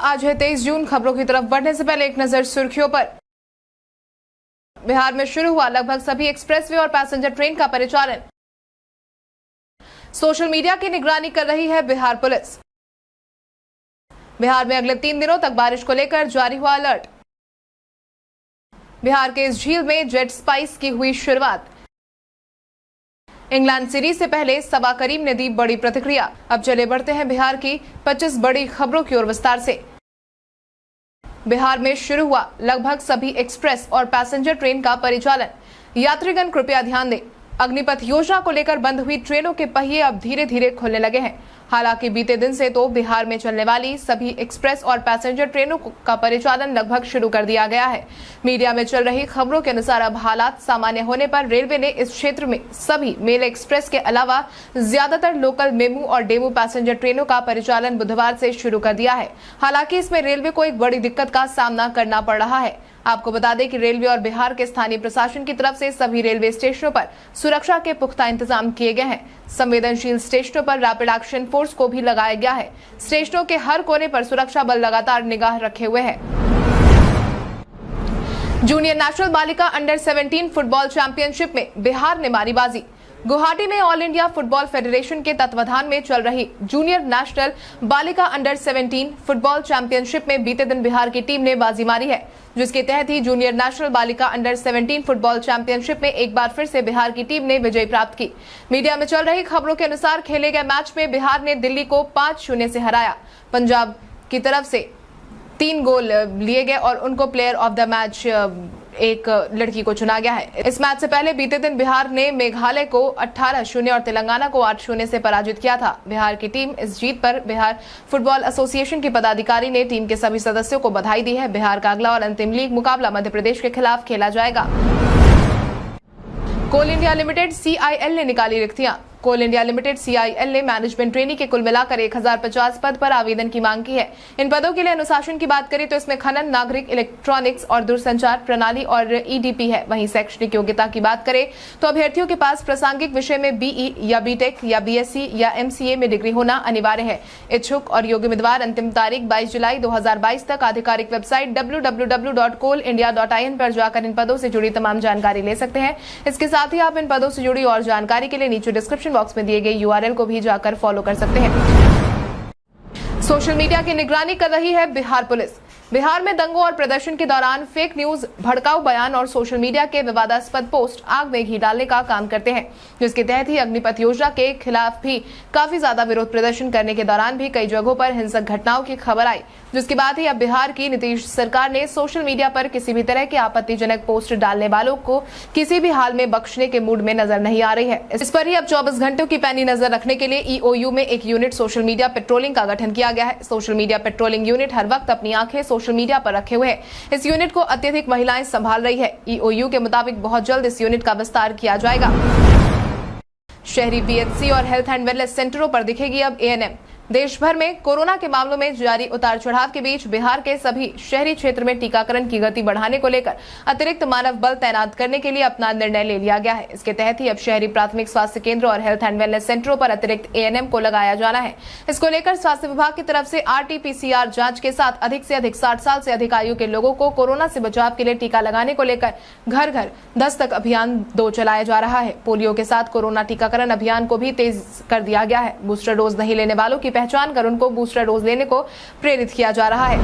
आज है 23 जून। खबरों की तरफ बढ़ने से पहले एक नजर सुर्खियों पर। बिहार में शुरू हुआ लगभग सभी एक्सप्रेसवे और पैसेंजर ट्रेन का परिचालन। सोशल मीडिया की निगरानी कर रही है बिहार पुलिस। बिहार में अगले 3 दिनों तक बारिश को लेकर जारी हुआ अलर्ट। बिहार के इस झील में जेट स्पाइस की हुई शुरुआत। इंग्लैंड सीरीज से पहले सबा करीम ने दी बड़ी प्रतिक्रिया। अब चले बढ़ते हैं बिहार की 25 बड़ी खबरों की ओर विस्तार से। बिहार में शुरू हुआ लगभग सभी एक्सप्रेस और पैसेंजर ट्रेन का परिचालन। यात्रीगण कृपया ध्यान दें, अग्निपथ योजना को लेकर बंद हुई ट्रेनों के पहिए अब धीरे धीरे खुलने लगे हैं। हालांकि बीते दिन से तो बिहार में चलने वाली सभी एक्सप्रेस और पैसेंजर ट्रेनों का परिचालन लगभग शुरू कर दिया गया है। मीडिया में चल रही खबरों के अनुसार अब हालात सामान्य होने पर रेलवे ने इस क्षेत्र में सभी मेल एक्सप्रेस के अलावा ज्यादातर लोकल मेमू और डेमू पैसेंजर ट्रेनों का परिचालन बुधवार से शुरू कर दिया है। हालांकि इसमें रेलवे को एक बड़ी दिक्कत का सामना करना पड़ रहा है। आपको बता दें कि रेलवे और बिहार के स्थानीय प्रशासन की तरफ से सभी रेलवे स्टेशनों पर सुरक्षा के पुख्ता इंतजाम किए गए हैं। संवेदनशील स्टेशनों पर रैपिड एक्शन फोर्स को भी लगाया गया है। स्टेशनों के हर कोने पर सुरक्षा बल लगातार निगाह रखे हुए हैं। जूनियर नेशनल बालिका अंडर 17 फुटबॉल चैंपियनशिप में बिहार ने मारी बाजी। गुवाहाटी में ऑल इंडिया फुटबॉल फेडरेशन के तत्वाधान में चल रही जूनियर नेशनल बालिका अंडर 17 फुटबॉल चैंपियनशिप में बीते दिन बिहार की टीम ने बाजी मारी है, जिसके तहत ही जूनियर नेशनल बालिका अंडर 17 फुटबॉल चैंपियनशिप में एक बार फिर से बिहार की टीम ने विजय प्राप्त की। मीडिया में चल रही खबरों के अनुसार खेले गए मैच में बिहार ने दिल्ली को 5-0 से हराया। पंजाब की तरफ से 3 गोल लिए गए और उनको प्लेयर ऑफ द मैच एक लड़की को चुना गया है। इस मैच से पहले बीते दिन बिहार ने मेघालय को 18-0 और तेलंगाना को 8-0 से पराजित किया था। बिहार की टीम इस जीत पर बिहार फुटबॉल एसोसिएशन के पदाधिकारी ने टीम के सभी सदस्यों को बधाई दी है। बिहार का अगला और अंतिम लीग मुकाबला मध्य प्रदेश के खिलाफ खेला जाएगा। कोल इंडिया लिमिटेड CIL ने निकाली रिक्तियां। कोल इंडिया लिमिटेड CIL ने मैनेजमेंट ट्रेनी के कुल मिलाकर 1050 पद पर आवेदन की मांग की है। इन पदों के लिए अनुशासन की बात करें तो इसमें खनन, नागरिक, इलेक्ट्रॉनिक्स और दूरसंचार प्रणाली और EDP है। वहीं शैक्षणिक योग्यता की बात करें तो अभ्यर्थियों के पास प्रासंगिक विषय में BE या BTech या BSc या MCA में डिग्री होना अनिवार्य है। इच्छुक और योग्य उम्मीदवार अंतिम तारीख 22 जुलाई 2022 तक आधिकारिक वेबसाइट www.coalindia.in पर जाकर इन पदों से जुड़ी तमाम जानकारी ले सकते हैं। इसके साथ ही आप इन पदों से जुड़ी और जानकारी के लिए नीचे डिस्क्रिप्शन बॉक्स में दिए गए URL को भी जाकर फॉलो कर सकते हैं। सोशल मीडिया की निगरानी कर रही है बिहार पुलिस। बिहार में दंगों और प्रदर्शन के दौरान फेक न्यूज, भड़काऊ बयान और सोशल मीडिया के विवादास्पद पोस्ट आग में घी डालने का काम करते हैं, जिसके तहत ही अग्निपथ योजना के खिलाफ भी काफी ज्यादा विरोध प्रदर्शन करने के दौरान भी कई जगहों पर हिंसक घटनाओं की खबर आई, जिसके बाद ही अब बिहार की नीतीश सरकार ने सोशल मीडिया पर किसी भी तरह के आपत्तिजनक पोस्ट डालने वालों को किसी भी हाल में बख्शने के मूड में नजर नहीं आ रही है। इस पर ही अब 24 घंटों की पैनी नजर रखने के लिए EOU में एक यूनिट सोशल मीडिया पेट्रोलिंग का गठन किया गया है। सोशल मीडिया पेट्रोलिंग यूनिट हर वक्त अपनी आंखें सोशल मीडिया पर रखे हुए है। इस यूनिट को अत्यधिक महिलाएं संभाल रही है। EOU के मुताबिक बहुत जल्द इस यूनिट का विस्तार किया जाएगा। शहरी PHC और हेल्थ एंड वेलनेस सेंटरों पर दिखेगी अब ANM। देश भर में कोरोना के मामलों में जारी उतार चढ़ाव के बीच बिहार के सभी शहरी क्षेत्र में टीकाकरण की गति बढ़ाने को लेकर अतिरिक्त मानव बल तैनात करने के लिए अपना निर्णय ले लिया गया है। इसके तहत ही अब शहरी प्राथमिक स्वास्थ्य केंद्र और हेल्थ एंड वेलनेस सेंटरों पर अतिरिक्त ANM को लगाया जाना है। इसको लेकर स्वास्थ्य विभाग की तरफ से RT-PCR जांच के साथ अधिक से अधिक 60 साल से अधिक आयु के लोगों को कोरोना से बचाव के लिए टीका लगाने को लेकर घर घर दस्तक अभियान 2 चलाया जा रहा है। पोलियो के साथ कोरोना टीकाकरण अभियान को भी तेज कर दिया गया है। बूस्टर डोज नहीं लेने वालों की पहचान कर उनको बूस्टर डोज लेने को प्रेरित किया जा रहा है।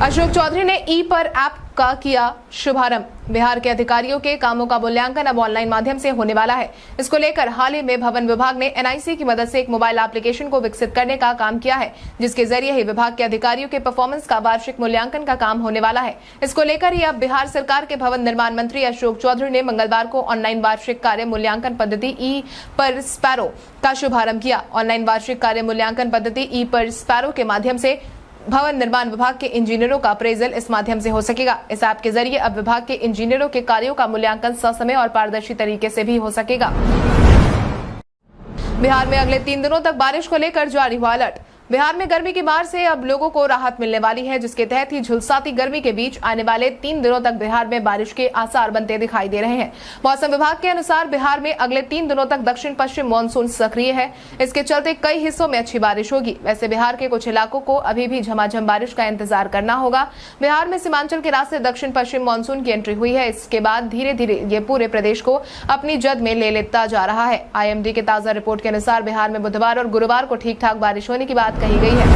अशोक चौधरी ने ई-पर ऐप का किया शुभारंभ। बिहार के अधिकारियों के कामों का मूल्यांकन अब ऑनलाइन माध्यम से होने वाला है। इसको लेकर हाल ही में भवन विभाग ने NIC की मदद से एक मोबाइल एप्लीकेशन को विकसित करने का काम किया है, जिसके जरिए ही विभाग के अधिकारियों के परफॉर्मेंस का वार्षिक मूल्यांकन का काम होने वाला है। इसको लेकर ही अब बिहार सरकार के भवन निर्माण मंत्री अशोक चौधरी ने मंगलवार को ऑनलाइन वार्षिक कार्य मूल्यांकन पद्धति ई-पर स्पैरो का शुभारंभ किया। ऑनलाइन वार्षिक कार्य मूल्यांकन पद्धति ई-पर स्पैरो के माध्यम से भवन निर्माण विभाग के इंजीनियरों का अप्रेजल इस माध्यम से हो सकेगा। इस ऐप के जरिए अब विभाग के इंजीनियरों के कार्यों का मूल्यांकन ससमय और पारदर्शी तरीके से भी हो सकेगा। बिहार में अगले 3 दिनों तक बारिश को लेकर जारी हुआ अलर्ट। बिहार में गर्मी की मार से अब लोगों को राहत मिलने वाली है, जिसके तहत ही झुलसाती गर्मी के बीच आने वाले 3 दिनों तक बिहार में बारिश के आसार बनते दिखाई दे रहे हैं। मौसम विभाग के अनुसार बिहार में अगले 3 दिनों तक दक्षिण पश्चिम मानसून सक्रिय है। इसके चलते कई हिस्सों में अच्छी बारिश होगी। वैसे बिहार के कुछ इलाकों को अभी भी झमाझम बारिश का इंतजार करना होगा। बिहार में सीमांचल के रास्ते दक्षिण पश्चिम मानसून की एंट्री हुई है। इसके बाद धीरे धीरे ये पूरे प्रदेश को अपनी जद में ले लेता जा रहा है। IMD के ताजा रिपोर्ट के अनुसार बिहार में बुधवार और गुरुवार को ठीक ठाक बारिश होने की बात कही गई है।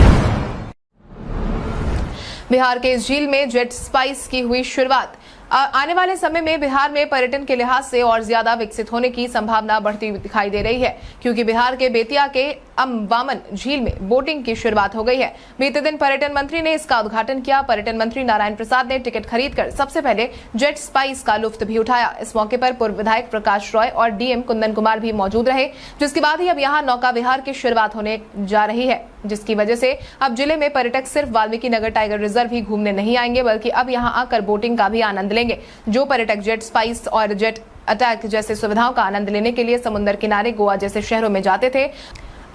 बिहार के इस झील में जेट स्पाइस की हुई शुरुआत आने वाले समय में बिहार में पर्यटन के लिहाज से और ज्यादा विकसित होने की संभावना बढ़ती दिखाई दे रही है, क्योंकि बिहार के बेतिया के अम्बावन झील में बोटिंग की शुरुआत हो गई है। बीते दिन पर्यटन मंत्री ने इसका उद्घाटन किया। पर्यटन मंत्री नारायण प्रसाद ने टिकट खरीदकर सबसे पहले जेट स्पाइस का लुत्फ भी उठाया। इस मौके पर पूर्व विधायक प्रकाश रॉय और DM कुंदन कुमार भी मौजूद रहे, जिसके बाद ही अब यहाँ नौका विहार की शुरुआत होने जा रही है, जिसकी वजह से अब जिले में पर्यटक सिर्फ वाल्मीकि नगर टाइगर रिजर्व ही घूमने नहीं आएंगे, बल्कि अब यहाँ आकर बोटिंग का भी आनंद लेंगे। जो पर्यटक जेट स्पाइस और जेट अटैक जैसे सुविधाओं का आनंद लेने के लिए समुद्र किनारे गोवा जैसे शहरों में जाते थे,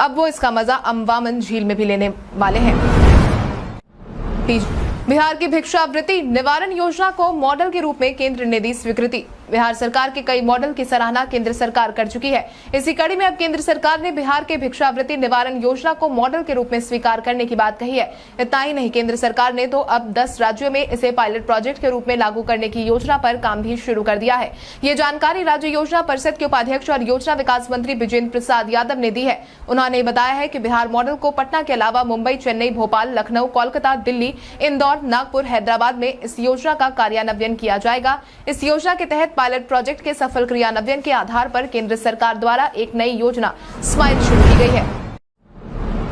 अब वो इसका मजा अम्बावन झील में भी लेने वाले हैं। बिहार की भिक्षावृत्ति निवारण योजना को मॉडल के रूप में केंद्र ने दी स्वीकृति। बिहार सरकार के कई मॉडल की सराहना केंद्र सरकार कर चुकी है। इसी कड़ी में अब केंद्र सरकार ने बिहार के भिक्षावृत्ति निवारण योजना को मॉडल के रूप में स्वीकार करने की बात कही है। इतना ही नहीं, केंद्र सरकार ने तो अब 10 राज्यों में इसे पायलट प्रोजेक्ट के रूप में लागू करने की योजना पर काम भी शुरू कर दिया है। ये जानकारी राज्य योजना परिषद के उपाध्यक्ष और योजना विकास मंत्री विजेंद्र प्रसाद यादव ने दी है। उन्होंने बताया है कि बिहार मॉडल को पटना के अलावा मुंबई, चेन्नई, भोपाल, लखनऊ, कोलकाता, दिल्ली, इंदौर, नागपुर, हैदराबाद में इस योजना का कार्यान्वयन किया जाएगा। इस योजना के तहत पायलट प्रोजेक्ट के सफल क्रियान्वयन के आधार पर केंद्र सरकार द्वारा एक नई योजना स्माइल शुरू की गई है।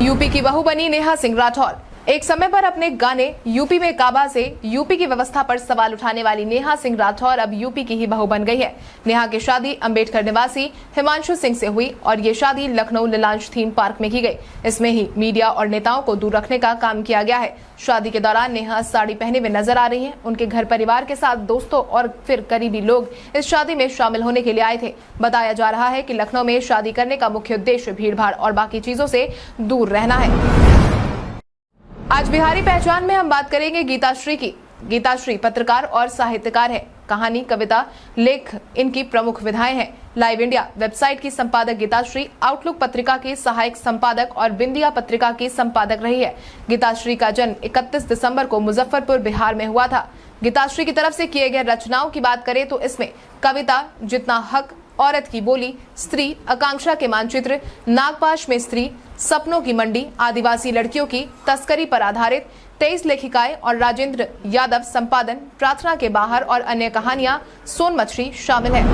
यूपी की बहू बनी नेहा सिंह राठौर। एक समय पर अपने गाने यूपी में काबा से यूपी की व्यवस्था पर सवाल उठाने वाली नेहा सिंह राठौर अब यूपी की ही बहू बन गई है। नेहा की शादी अंबेडकर निवासी हिमांशु सिंह से हुई और ये शादी लखनऊ लीलांश थीम पार्क में की गई। इसमें ही मीडिया और नेताओं को दूर रखने का काम किया गया है। शादी के दौरान नेहा साड़ी पहने हुए नजर आ रही हैं। उनके घर परिवार के साथ दोस्तों और फिर करीबी लोग इस शादी में शामिल होने के लिए आए थे। बताया जा रहा है कि लखनऊ में शादी करने का मुख्य उद्देश्य भीड़भाड़ और बाकी चीजों से दूर रहना है। आज बिहारी पहचान में हम बात करेंगे गीताश्री की। गीताश्री पत्रकार और साहित्यकार है। कहानी, कविता, लेख इनकी प्रमुख विधाएं हैं। लाइव इंडिया वेबसाइट की संपादक गीताश्री, आउटलुक पत्रिका की सहायक संपादक और बिंदिया पत्रिका की संपादक रही है। गीताश्री का जन्म 31 दिसंबर को मुजफ्फरपुर, बिहार में हुआ था। गीताश्री की तरफ से किए गए रचनाओं की बात करें तो इसमें कविता जितना हक, औरत की बोली, स्त्री, आकांक्षा के मानचित्र, नागपाश में स्त्री, सपनों की मंडी, आदिवासी लड़कियों की तस्करी पर आधारित 23 लेखिकाएं और राजेंद्र यादव संपादन, प्रार्थना के बाहर और अन्य कहानियां, सोन मछली शामिल है।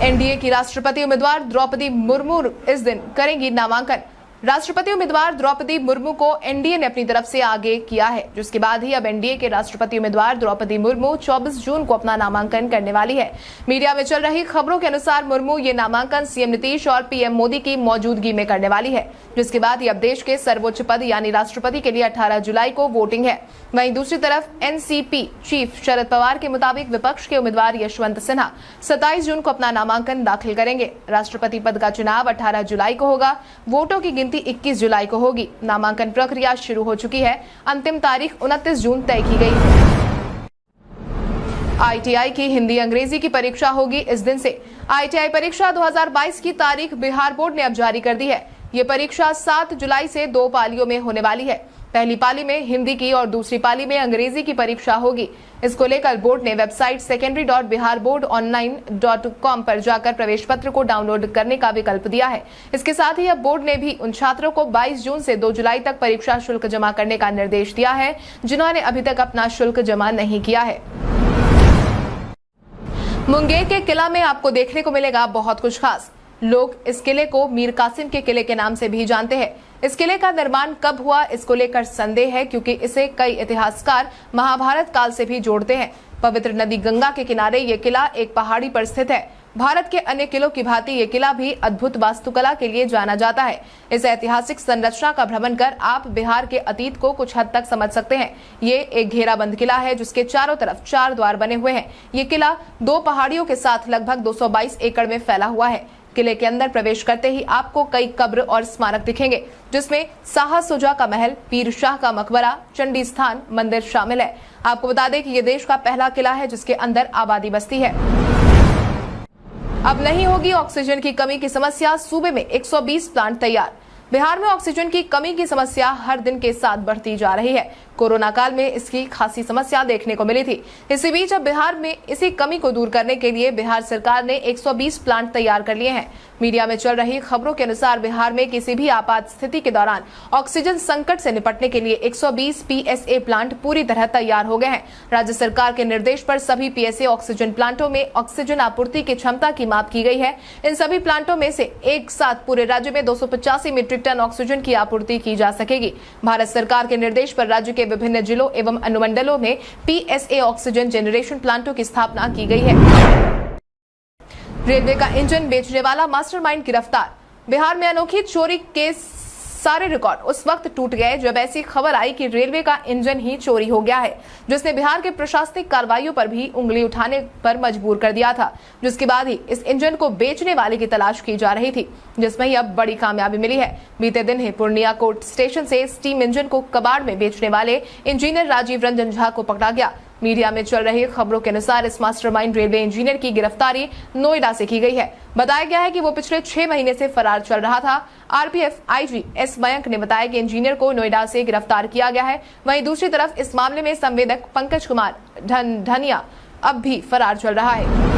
NDA की राष्ट्रपति उम्मीदवार द्रौपदी मुर्मू इस दिन करेंगी नामांकन। राष्ट्रपति उम्मीदवार द्रौपदी मुर्मू को NDA ने अपनी तरफ से आगे किया है, जिसके बाद ही अब NDA के राष्ट्रपति उम्मीदवार द्रौपदी मुर्मू 24 जून को अपना नामांकन करने वाली है। मीडिया में चल रही खबरों के अनुसार मुर्मू ये नामांकन CM नीतीश और PM मोदी की मौजूदगी में करने वाली है, जिसके बाद ही अब देश के सर्वोच्च पद यानी राष्ट्रपति के लिए 18 जुलाई को वोटिंग है। वहीं दूसरी तरफ NCP चीफ शरद पवार के मुताबिक विपक्ष के उम्मीदवार यशवंत सिन्हा 27 जून को अपना नामांकन दाखिल करेंगे। राष्ट्रपति पद का चुनाव 18 जुलाई को होगा। वोटों की गिनती 21 जुलाई को होगी। नामांकन प्रक्रिया शुरू हो चुकी है। अंतिम तारीख 29 जून तय की गई है। ITI की हिंदी अंग्रेजी की परीक्षा होगी इस दिन से। ITI परीक्षा 2022 की तारीख बिहार बोर्ड ने अब जारी कर दी है। ये परीक्षा 7 जुलाई से 2 पालियों में होने वाली है। पहली पाली में हिंदी की और दूसरी पाली में अंग्रेजी की परीक्षा होगी। इसको लेकर बोर्ड ने वेबसाइट secondary.biharboardonline.com पर जाकर प्रवेश पत्र को डाउनलोड करने का विकल्प दिया है। इसके साथ ही अब बोर्ड ने भी उन छात्रों को 22 जून से 2 जुलाई तक परीक्षा शुल्क जमा करने का निर्देश दिया है, जिन्होंने अभी तक अपना शुल्क जमा नहीं किया है। मुंगेर के किला में आपको देखने को मिलेगा बहुत कुछ खास। लोग इस किले को मीर कासिम के किले के नाम से भी जानते हैं। इस किले का निर्माण कब हुआ, इसको लेकर संदेह है, क्योंकि इसे कई इतिहासकार महाभारत काल से भी जोड़ते हैं। पवित्र नदी गंगा के किनारे ये किला एक पहाड़ी पर स्थित है। भारत के अन्य किलों की भांति ये किला भी अद्भुत वास्तुकला के लिए जाना जाता है। इस ऐतिहासिक संरचना का भ्रमण कर आप बिहार के अतीत को कुछ हद तक समझ सकते हैं। ये एक घेराबंद किला है, जिसके चारों तरफ 4 द्वार बने हुए हैं। ये किला 2 पहाड़ियों के साथ लगभग 222 एकड़ में फैला हुआ है। किले के अंदर प्रवेश करते ही आपको कई कब्र और स्मारक दिखेंगे, जिसमें शाह सुजा का महल, पीर शाह का मकबरा, चंडी स्थान मंदिर शामिल है। आपको बता दें कि ये देश का पहला किला है जिसके अंदर आबादी बसती है। अब नहीं होगी ऑक्सीजन की कमी की समस्या, सूबे में 120 प्लांट तैयार। बिहार में ऑक्सीजन की कमी की समस्या हर दिन के साथ बढ़ती जा रही है। कोरोना काल में इसकी खासी समस्या देखने को मिली थी। इसी बीच अब बिहार में इसी कमी को दूर करने के लिए बिहार सरकार ने 120 प्लांट तैयार कर लिए हैं। मीडिया में चल रही खबरों के अनुसार बिहार में किसी भी आपात स्थिति के दौरान ऑक्सीजन संकट से निपटने के लिए 120 पीएसए प्लांट पूरी तरह तैयार हो गए हैं। राज्य सरकार के निर्देश पर सभी पीएसए ऑक्सीजन प्लांटों में ऑक्सीजन आपूर्ति की क्षमता की माप की गई है। इन सभी प्लांटों में से एक साथ पूरे राज्य में 285 मीट्रिक टन ऑक्सीजन की आपूर्ति की जा सकेगी। भारत सरकार के निर्देश पर राज्य के विभिन्न जिलों एवं अनुमंडलों में पीएसए ऑक्सीजन जनरेशन प्लांटों की स्थापना की गई है। रेलवे का इंजन बेचने वाला मास्टरमाइंड गिरफ्तार। बिहार में अनोखी चोरी के सारे रिकॉर्ड उस वक्त टूट गए जब ऐसी खबर आई कि रेलवे का इंजन ही चोरी हो गया है, जिसने बिहार के प्रशासनिक कार्रवाइयों पर भी उंगली उठाने पर मजबूर कर दिया था। जिसके बाद ही इस इंजन को बेचने वाले की तलाश की जा रही थी, जिसमें ही अब बड़ी कामयाबी मिली है। बीते दिन ही पूर्णिया कोर्ट स्टेशन से स्टीम इंजन को कबाड़ में बेचने वाले इंजीनियर राजीव रंजन झा को पकड़ा गया। मीडिया में चल रही खबरों के अनुसार इस मास्टरमाइंड रेलवे इंजीनियर की गिरफ्तारी नोएडा से की गई है। बताया गया है कि वो पिछले 6 महीने से फरार चल रहा था। आरपीएफ आईजी एस मयंक ने बताया कि इंजीनियर को नोएडा से गिरफ्तार किया गया है। वहीं दूसरी तरफ इस मामले में संवेदक पंकज कुमार धनिया अब भी फरार चल रहा है।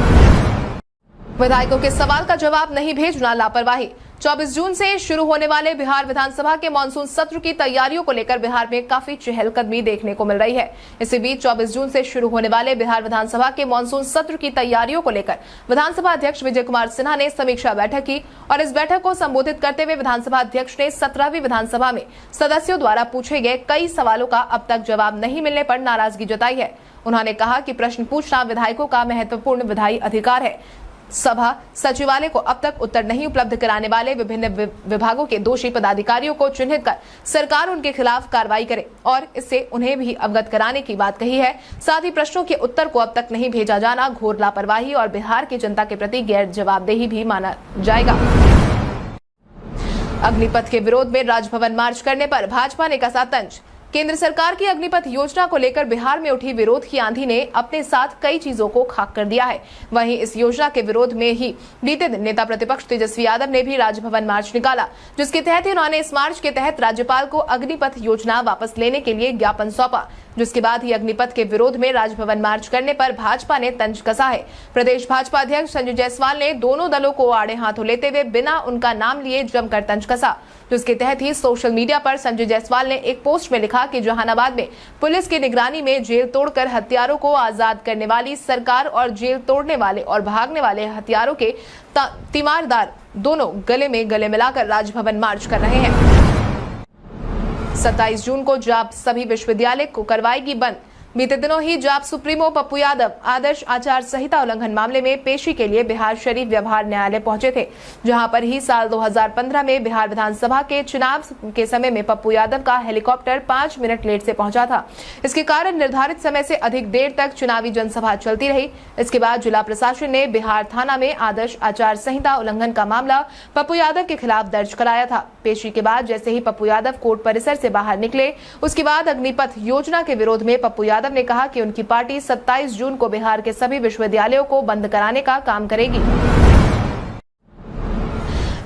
विधायकों के सवाल का जवाब नहीं भेजना लापरवाही। 24 जून से शुरू होने वाले बिहार विधानसभा के मानसून सत्र की तैयारियों को लेकर बिहार में काफी चहलकदमी देखने को मिल रही है। इसी बीच 24 जून से शुरू होने वाले बिहार विधानसभा के मानसून सत्र की तैयारियों को लेकर विधानसभा अध्यक्ष विजय कुमार सिन्हा ने समीक्षा बैठक की और इस बैठक को संबोधित करते हुए विधानसभा अध्यक्ष ने 17वीं विधानसभा में सदस्यों द्वारा पूछे गए कई सवालों का अब तक जवाब नहीं मिलने पर नाराजगी जताई है। उन्होंने कहा कि प्रश्न पूछना विधायकों का महत्वपूर्ण विधायी अधिकार है। सभा सचिवालय को अब तक उत्तर नहीं उपलब्ध कराने वाले विभिन्न विभागों के दोषी पदाधिकारियों को चिन्हित कर सरकार उनके खिलाफ कार्रवाई करे और इससे उन्हें भी अवगत कराने की बात कही है। साथ ही प्रश्नों के उत्तर को अब तक नहीं भेजा जाना घोर लापरवाही और बिहार की जनता के प्रति गैर जवाबदेही भी माना जाएगा। अग्निपथ के विरोध में राजभवन मार्च करने पर भाजपा ने कसा तंज। केंद्र सरकार की अग्निपथ योजना को लेकर बिहार में उठी विरोध की आंधी ने अपने साथ कई चीजों को खाक कर दिया है। वहीं इस योजना के विरोध में ही बीते दिन नेता प्रतिपक्ष तेजस्वी यादव ने भी राजभवन मार्च निकाला, जिसके तहत उन्होंने इस मार्च के तहत राज्यपाल को अग्निपथ योजना वापस लेने के लिए ज्ञापन सौंपा। जिसके बाद ही अग्निपथ के विरोध में राजभवन मार्च करने पर भाजपा ने तंज कसा है। प्रदेश भाजपा अध्यक्ष संजय जायसवाल ने दोनों दलों को आड़े हाथों लेते हुए बिना उनका नाम लिए जमकर तंज कसा, जिसके तहत ही सोशल मीडिया पर संजय जायसवाल ने एक पोस्ट में लिखा कि जहानाबाद में पुलिस की निगरानी में जेल तोड़कर हत्यारों को आजाद करने वाली सरकार और जेल तोड़ने वाले और भागने वाले हत्यारों के तीमारदार दोनों गले में गले मिलाकर राजभवन मार्च कर रहे हैं। 27 जून को जाप सभी विश्वविद्यालय को करवाएगी बंद। बीते दिनों ही जाप सुप्रीमो पप्पू यादव आदर्श आचार संहिता उल्लंघन मामले में पेशी के लिए बिहार शरीफ व्यवहार न्यायालय पहुंचे थे, जहां पर ही साल 2015 में बिहार विधानसभा के चुनाव के समय में पप्पू यादव का हेलीकॉप्टर 5 मिनट लेट से पहुंचा था। इसके कारण निर्धारित समय से अधिक देर तक चुनावी जनसभा चलती रही। इसके बाद जिला प्रशासन ने बिहार थाना में आदर्श आचार संहिता उल्लंघन का मामला पप्पू यादव के खिलाफ दर्ज कराया था। पेशी के बाद जैसे ही पप्पू यादव कोर्ट परिसर से बाहर निकले, उसके बाद अग्निपथ योजना के विरोध में पप्पू यादव ने कहा कि उनकी पार्टी 27 जून को बिहार के सभी विश्वविद्यालयों को बंद कराने का काम करेगी।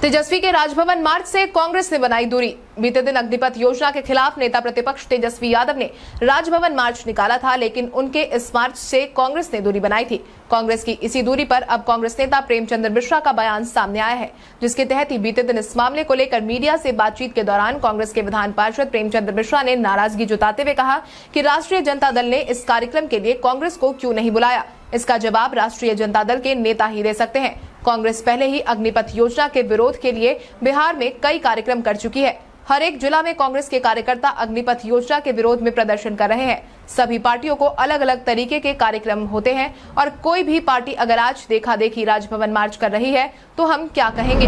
तेजस्वी के राजभवन मार्च से कांग्रेस ने बनाई दूरी। बीते दिन अग्निपथ योजना के खिलाफ नेता प्रतिपक्ष तेजस्वी यादव ने राजभवन मार्च निकाला था, लेकिन उनके इस मार्च से कांग्रेस ने दूरी बनाई थी। कांग्रेस की इसी दूरी पर अब कांग्रेस नेता प्रेमचंद्र मिश्रा का बयान सामने आया है, जिसके तहत ही बीते दिन इस मामले को लेकर मीडिया से बातचीत के दौरान कांग्रेस के विधान पार्षद प्रेमचंद्र मिश्रा ने नाराजगी जताते हुए कहा कि राष्ट्रीय जनता दल ने इस कार्यक्रम के लिए कांग्रेस को क्यों नहीं बुलाया। इसका जवाब राष्ट्रीय जनता दल के नेता ही दे सकते हैं। कांग्रेस पहले ही अग्निपथ योजना के विरोध के लिए बिहार में कई कार्यक्रम कर चुकी है। हर एक जिला में कांग्रेस के कार्यकर्ता अग्निपथ योजना के विरोध में प्रदर्शन कर रहे हैं। सभी पार्टियों को अलग अलग तरीके के कार्यक्रम होते हैं और कोई भी पार्टी अगर आज देखा देखी राजभवन मार्च कर रही है तो हम क्या कहेंगे।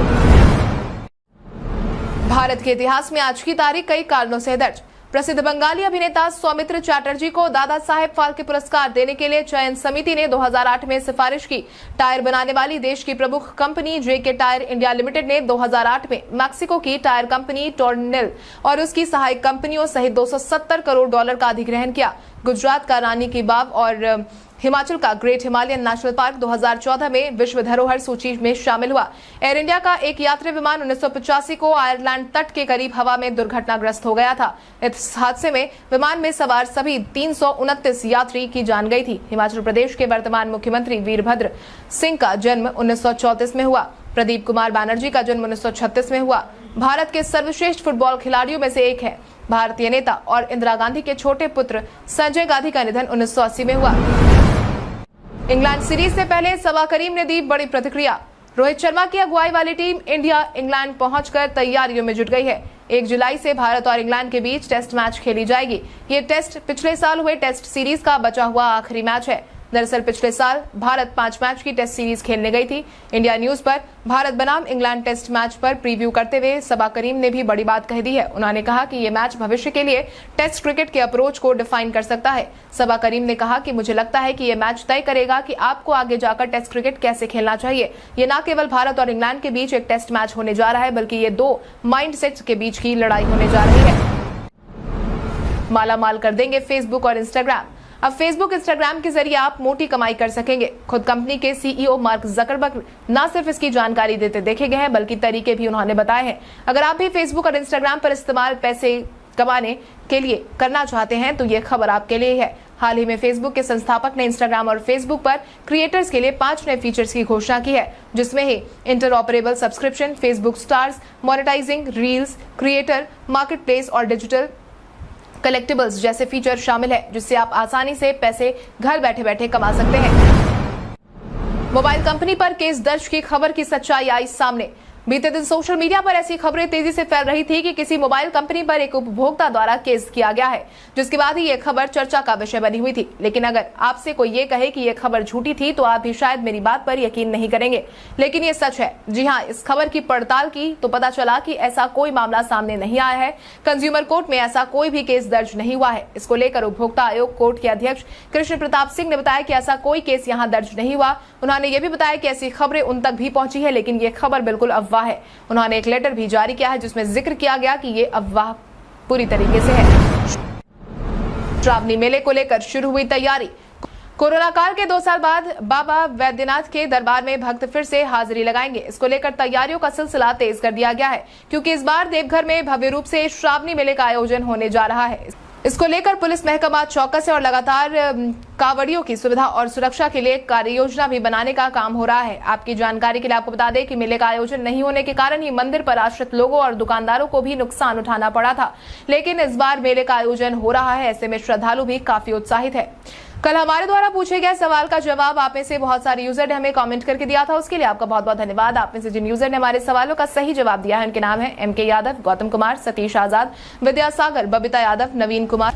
भारत के इतिहास में आज की तारीख कई कारणों से दर्ज। प्रसिद्ध बंगाली अभिनेता सौमित्र चैटर्जी को दादा साहेब फाल्के पुरस्कार देने के लिए चयन समिति ने 2008 में सिफारिश की। टायर बनाने वाली देश की प्रमुख कंपनी जेके टायर इंडिया लिमिटेड ने 2008 में मैक्सिको की टायर कंपनी टोर्नेल और उसकी सहायक कंपनियों सहित $270 करोड़ का अधिग्रहण किया। गुजरात का रानी की बाव और हिमाचल का ग्रेट हिमालयन नेशनल पार्क 2014 में विश्व धरोहर सूची में शामिल हुआ। एयर इंडिया का एक यात्री विमान 1985 को आयरलैंड तट के करीब हवा में दुर्घटनाग्रस्त हो गया था। इस हादसे में विमान में सवार सभी 329 यात्री की जान गई थी। हिमाचल प्रदेश के वर्तमान मुख्यमंत्री वीरभद्र सिंह का जन्म 1934 में हुआ। प्रदीप कुमार बैनर्जी का जन्म 1936 में हुआ। भारत के सर्वश्रेष्ठ फुटबॉल खिलाड़ियों में से एक है। भारतीय नेता और इंदिरा गांधी के छोटे पुत्र संजय गांधी का निधन 1980 में हुआ। इंग्लैंड सीरीज से पहले सबा करीम ने दी बड़ी प्रतिक्रिया। रोहित शर्मा की अगुवाई वाली टीम इंडिया इंग्लैंड पहुंचकर तैयारियों में जुट गई है। 1 जुलाई से भारत और इंग्लैंड के बीच टेस्ट मैच खेली जाएगी। ये टेस्ट पिछले साल हुए टेस्ट सीरीज का बचा हुआ आखिरी मैच है। दरअसल पिछले साल भारत 5 मैच की टेस्ट सीरीज खेलने गई थी। इंडिया न्यूज पर भारत बनाम इंग्लैंड टेस्ट मैच पर प्रीव्यू करते हुए सबा करीम ने भी बड़ी बात कह दी है। उन्होंने कहा कि ये मैच भविष्य के लिए टेस्ट क्रिकेट के अप्रोच को डिफाइन कर सकता है। सबा करीम ने कहा कि मुझे लगता है कि ये मैच तय करेगा कि आपको आगे जाकर टेस्ट क्रिकेट कैसे खेलना चाहिए। ये न केवल भारत और इंग्लैंड के बीच एक टेस्ट मैच होने जा रहा है, बल्कि ये 2 माइंडसेट्स के बीच की लड़ाई होने जा रही है। माला माल कर देंगे फेसबुक और इंस्टाग्राम। अब फेसबुक इंस्टाग्राम के जरिए आप मोटी कमाई कर सकेंगे। खुद कंपनी के सीईओ मार्क जकरबर्ग न सिर्फ इसकी जानकारी देते देखे गए हैं, बल्कि तरीके भी उन्होंने बताए हैं। अगर आप भी फेसबुक और इंस्टाग्राम पर इस्तेमाल पैसे कमाने के लिए करना चाहते हैं तो ये खबर आपके लिए है। हाल ही में फेसबुक के संस्थापक ने इंस्टाग्राम और फेसबुक पर क्रिएटर्स के लिए 5 नए फीचर्स की घोषणा की है, जिसमें ही interoperable subscription, Facebook stars, monetizing, reels, creator, market place और डिजिटल कलेक्टिबल्स जैसे फीचर शामिल है, जिससे आप आसानी से पैसे घर बैठे बैठे कमा सकते हैं। मोबाइल कंपनी पर केस दर्ज की खबर की सच्चाई आई सामने। बीते दिन सोशल मीडिया पर ऐसी खबरें तेजी से फैल रही थी कि किसी मोबाइल कंपनी पर एक उपभोक्ता द्वारा केस किया गया है, जिसके बाद ही ये खबर चर्चा का विषय बनी हुई थी। लेकिन अगर आपसे कोई ये कहे कि ये खबर झूठी थी तो आप भी शायद मेरी बात पर यकीन नहीं करेंगे, लेकिन ये सच है। जी हाँ, इस खबर की पड़ताल की तो पता चला कि ऐसा कोई मामला सामने नहीं आया है। कंज्यूमर कोर्ट में ऐसा कोई भी केस दर्ज नहीं हुआ है। इसको लेकर उपभोक्ता आयोग कोर्ट के अध्यक्ष कृष्ण प्रताप सिंह ने बताया कि ऐसा कोई केस यहाँ दर्ज नहीं हुआ। उन्होंने ये भी बताया कि ऐसी खबरें उन तक भी पहुंची है, लेकिन ये खबर बिल्कुल अफवाह है। उन्होंने एक लेटर भी जारी किया है, जिसमें जिक्र किया गया कि ये अफवाह पूरी तरीके से है। श्रावणी मेले को लेकर शुरू हुई तैयारी। कोरोना काल के 2 साल बाद बाबा वैद्यनाथ के दरबार में भक्त फिर से हाजिरी लगाएंगे। इसको लेकर तैयारियों का सिलसिला तेज कर दिया गया है, क्योंकि इस बार देवघर में भव्य रूप से श्रावणी मेले का आयोजन होने जा रहा है। इसको लेकर पुलिस महकमा चौकस है और लगातार कांवड़ियों की सुविधा और सुरक्षा के लिए कार्य योजना भी बनाने का काम हो रहा है। आपकी जानकारी के लिए आपको बता दें कि मेले का आयोजन नहीं होने के कारण ही मंदिर पर आश्रित लोगों और दुकानदारों को भी नुकसान उठाना पड़ा था, लेकिन इस बार मेले का आयोजन हो रहा है। ऐसे में श्रद्धालु भी काफी उत्साहित है। कल हमारे द्वारा पूछे गए सवाल का जवाब आप में से बहुत सारे यूजर ने हमें कमेंट करके दिया था, उसके लिए आपका बहुत बहुत धन्यवाद। आप में से जिन यूजर ने हमारे सवालों का सही जवाब दिया है उनके नाम है MK यादव, गौतम कुमार, सतीश आजाद, विद्यासागर, बबीता यादव, नवीन कुमार,